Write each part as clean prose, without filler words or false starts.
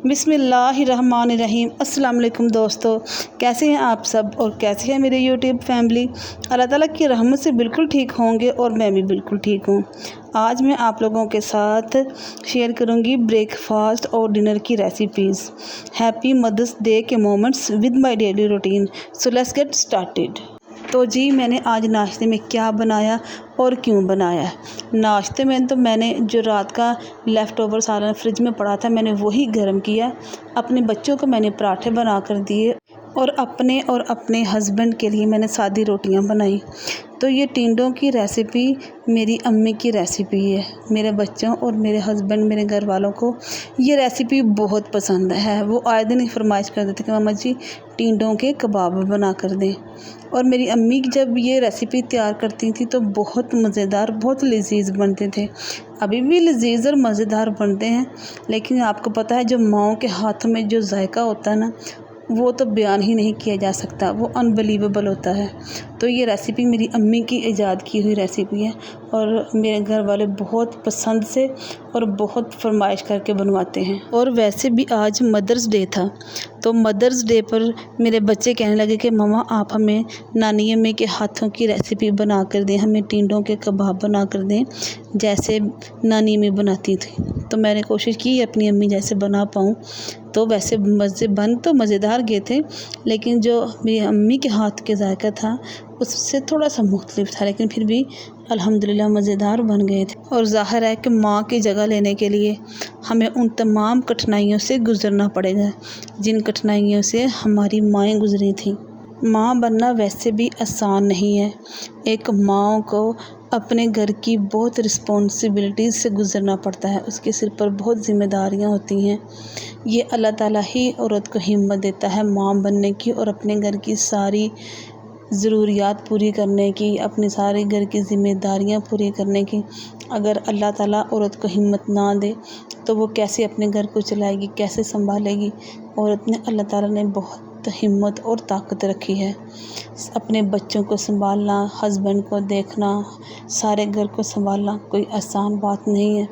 बिस्मिल्लाहिर्रहमानिर्रहीम। अस्सलाम वालेकुम दोस्तों, कैसे हैं आप सब और कैसी है मेरी यूट्यूब फैमिली। अल्लाह ताला की रहमत से बिल्कुल ठीक होंगे और मैं भी बिल्कुल ठीक हूँ। आज मैं आप लोगों के साथ शेयर करूँगी ब्रेकफास्ट और डिनर की रेसिपीज़। हैप्पी मदर्स डे के moments with my daily routine. So let's get started. तो जी, मैंने आज नाश्ते में क्या बनाया और क्यों बनाया। नाश्ते में तो मैंने जो रात का लेफ़्ट ओवर सारा फ्रिज में पड़ा था, मैंने वही गर्म किया। अपने बच्चों को मैंने पराठे बना कर दिए और अपने हस्बैंड के लिए मैंने सादी रोटियां बनाई। तो ये टिंडों की रेसिपी मेरी अम्मी की रेसिपी है। मेरे बच्चों और मेरे हस्बैंड, मेरे घर वालों को ये रेसिपी बहुत पसंद है। वो आए दिन ही फरमाइश कर देते कि मामा जी टिंडों के कबाब बना कर दें। और मेरी अम्मी जब ये रेसिपी तैयार करती थी तो बहुत मज़ेदार, बहुत लजीज बनते थे। अभी भी लजीज और मज़ेदार बनते हैं, लेकिन आपको पता है जो माँओं के हाथों में जो जायका होता है ना, वो तो बयान ही नहीं किया जा सकता, वो अनबिलीवेबल होता है। तो ये रेसिपी मेरी अम्मी की ईजाद की हुई रेसिपी है और मेरे घर वाले बहुत पसंद से और बहुत फरमाइश करके बनवाते हैं। और वैसे भी आज मदर्स डे था, तो मदर्स डे पर मेरे बच्चे कहने लगे कि मम्मा आप हमें नानी अम्मी के हाथों की रेसिपी बना कर दें, हमें टिंडों के कबाब बना कर दें जैसे नानी अम्मी बनाती थी। तो मैंने कोशिश की अपनी अम्मी जैसे बना पाऊँ। तो वैसे मज़ेदार गए थे, लेकिन जो मेरी अम्मी के हाथ के जायका था उससे थोड़ा सा मुख्तलिफ था, लेकिन फिर भी अल्हम्दुलिल्लाह मज़ेदार बन गए थे। और ज़ाहिर है कि माँ की जगह लेने के लिए हमें उन तमाम कठिनाइयों से गुज़रना पड़ेगा जिन कठिनाइयों से हमारी माएँ गुज़री थीं। माँ बनना वैसे भी आसान नहीं है। एक माँ को अपने घर की बहुत रिस्पॉन्सिबिलिटीज़ से गुज़रना पड़ता है, उसके सिर पर बहुत ज़िम्मेदारियाँ होती हैं। ये अल्लाह ताला ही औरत को हिम्मत देता है माँ बनने की और अपने घर की सारी ज़रूरियात पूरी करने की, अपनी सारे घर की ज़िम्मेदारियाँ पूरी करने की। अगर अल्लाह ताला औरत को हिम्मत ना दे तो वो कैसे अपने घर को चलाएगी, कैसे संभालेगी। औरत ने अल्लाह ताला ने बहुत हिम्मत और ताकत रखी है। अपने बच्चों को संभालना, हस्बैंड को देखना, सारे घर को संभालना कोई आसान बात नहीं है।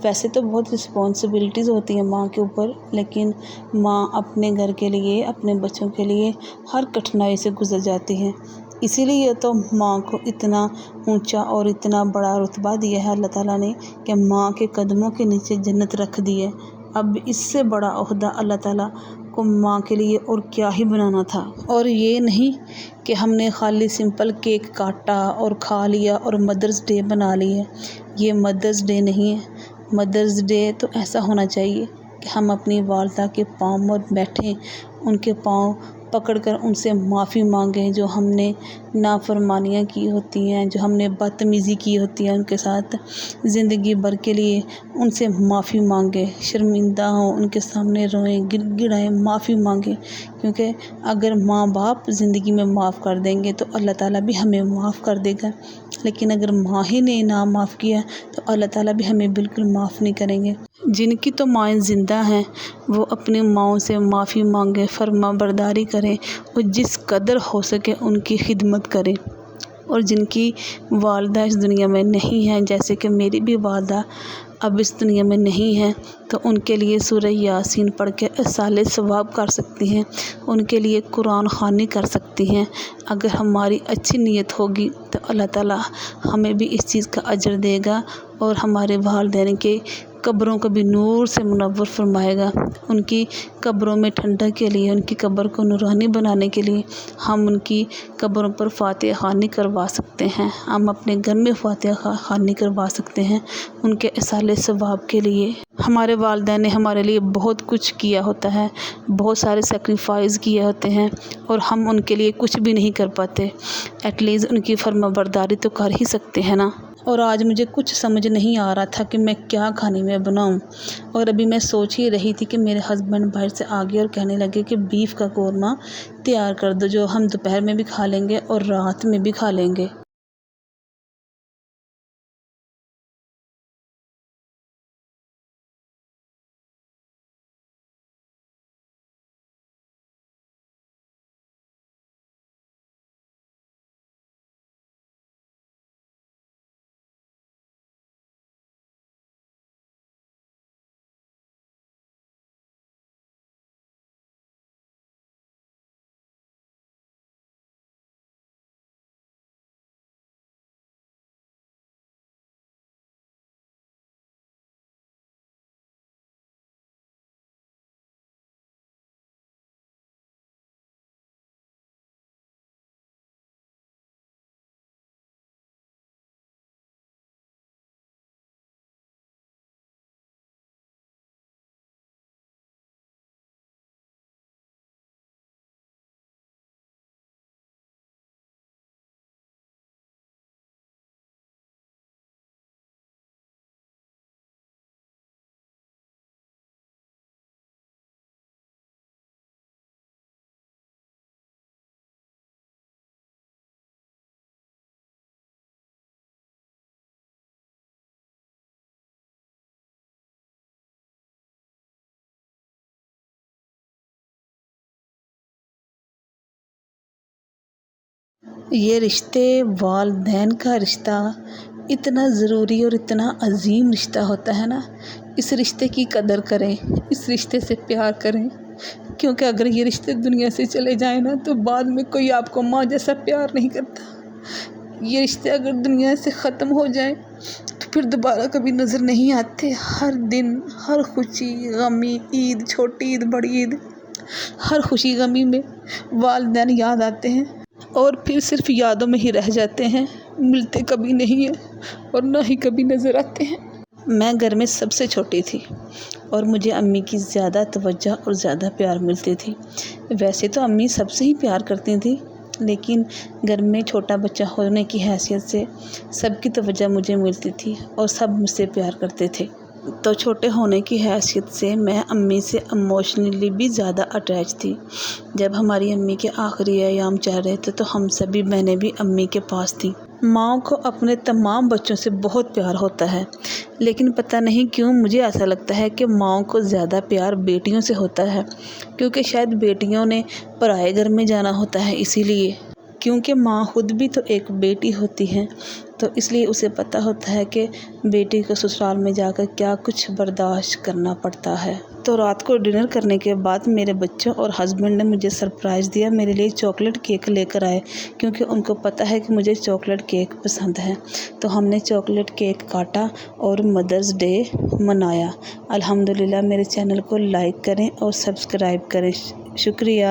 वैसे तो बहुत रिस्पॉन्सिबिलिटीज़ होती हैं माँ के ऊपर, लेकिन माँ अपने घर के लिए, अपने बच्चों के लिए हर कठिनाई से गुजर जाती है। इसीलिए तो माँ को इतना ऊंचा और इतना बड़ा रुतबा दिया है अल्लाह ताला ने कि माँ के कदमों के नीचे जन्नत रख दी है। अब इससे बड़ा ओहदा अल्लाह ताला को माँ के लिए और क्या ही बनाना था। और ये नहीं कि हमने खाली सिंपल केक काटा और खा लिया और मदर्स डे बना ली है। ये मदर्स डे नहीं है। मदर्स डे तो ऐसा होना चाहिए कि हम अपनी वालदा के पाँव में बैठें, उनके पाँव पकड़कर उनसे माफ़ी मांगें जो हमने नाफरमानियाँ की होती हैं, जो हमने बदतमीज़ी की होती है उनके साथ, ज़िंदगी भर के लिए उनसे माफ़ी मांगें, शर्मिंदा हों, उनके सामने रोएं, गिड़गिड़ाएं, माफ़ी मांगें। क्योंकि अगर माँ बाप ज़िंदगी में माफ़ कर देंगे तो अल्लाह ताला भी हमें माफ़ कर देगा, लेकिन अगर माँ ही ने ना माफ़ किया तो अल्लाह ताला भी हमें बिल्कुल माफ़ नहीं करेंगे। जिनकी तो माएँ ज़िंदा हैं वो अपनी माँओं से माफ़ी मांगे, फर्मा बरदारी करें और जिस कदर हो सके उनकी खिदमत करें। और जिनकी वालदा इस दुनिया में नहीं है, जैसे कि मेरी भी वालदा अब इस दुनिया में नहीं है, तो उनके लिए सूरह यासीन पढ़ के इसाले सवाब कर सकती हैं, उनके लिए कुरान ख़वानी कर सकती हैं। अगर हमारी अच्छी नीयत होगी तो अल्लाह ताला हमें भी इस चीज़ का अजर देगा और हमारे वालिदैन के कब्रों को भी नूर से मुनव्वर फरमाएगा। उनकी कब्रों में ठंडक के लिए, उनकी कब्र को नूरानी बनाने के लिए हम उनकी कब्रों पर फातिहा ख़वानी करवा सकते हैं। हम अपने घर में फातिहा ख़वानी करवा सकते हैं उनके इसाले सवाब के लिए। हमारे वालिदैन ने हमारे लिए बहुत कुछ किया होता है, बहुत सारे सेक्रीफाइस किए होते हैं और हम उनके लिए कुछ भी नहीं कर पाते। एटलीस्ट उनकी फर्माबरदारी तो कर ही सकते हैं ना। और आज मुझे कुछ समझ नहीं आ रहा था कि मैं क्या खाने में बनाऊं, और अभी मैं सोच ही रही थी कि मेरे हस्बैंड बाहर से आ गए और कहने लगे कि बीफ का कौरमा तैयार कर दो, जो हम दोपहर में भी खा लेंगे और रात में भी खा लेंगे। یہ رشتے، والدین کا رشتہ اتنا ضروری اور اتنا عظیم رشتہ ہوتا ہے نا، اس رشتے کی قدر کریں، اس رشتے سے پیار کریں، کیونکہ اگر یہ رشتے دنیا سے چلے جائیں نا تو بعد میں کوئی آپ کو ماں جیسا پیار نہیں کرتا۔ یہ رشتے اگر دنیا سے ختم ہو جائیں تو پھر دوبارہ کبھی نظر نہیں آتے۔ ہر دن، ہر خوشی غمی، عید، چھوٹی عید، بڑی عید، ہر خوشی غمی میں والدین یاد آتے ہیں اور پھر صرف یادوں میں ہی رہ جاتے ہیں، ملتے کبھی نہیں ہیں اور نہ ہی کبھی نظر آتے ہیں۔ میں گھر میں سب سے چھوٹی تھی اور مجھے امی کی زیادہ توجہ اور زیادہ پیار ملتی تھی۔ ویسے تو امی سب سے ہی پیار کرتی تھیں، لیکن گھر میں چھوٹا بچہ ہونے کی حیثیت سے سب کی توجہ مجھے ملتی تھی اور سب مجھ سے پیار کرتے تھے۔ تو چھوٹے ہونے کی حیثیت سے میں امی سے ایموشنلی بھی زیادہ اٹیچ تھی۔ جب ہماری امی کے آخری ایام چل رہے تھے تو ہم سبھی بہنیں بھی امی کے پاس تھیں۔ ماں کو اپنے تمام بچوں سے بہت پیار ہوتا ہے، لیکن پتہ نہیں کیوں مجھے ایسا لگتا ہے کہ ماں کو زیادہ پیار بیٹیوں سے ہوتا ہے، کیونکہ شاید بیٹیوں نے پرائے گھر میں جانا ہوتا ہے، اسی لیے، کیونکہ ماں خود بھی تو ایک بیٹی ہوتی ہے، تو اس لیے اسے پتہ ہوتا ہے کہ بیٹی کو سسرال میں جا کر کیا کچھ برداشت کرنا پڑتا ہے۔ تو رات کو ڈنر کرنے کے بعد میرے بچوں اور ہسبینڈ نے مجھے سرپرائز دیا، میرے لیے چاکلیٹ کیک لے کر آئے، کیونکہ ان کو پتہ ہے کہ مجھے چاکلیٹ کیک پسند ہے۔ تو ہم نے چاکلیٹ کیک کاٹا اور مدرز ڈے منایا۔ الحمدللہ، میرے چینل کو لائک کریں اور سبسکرائب کریں، شکریہ۔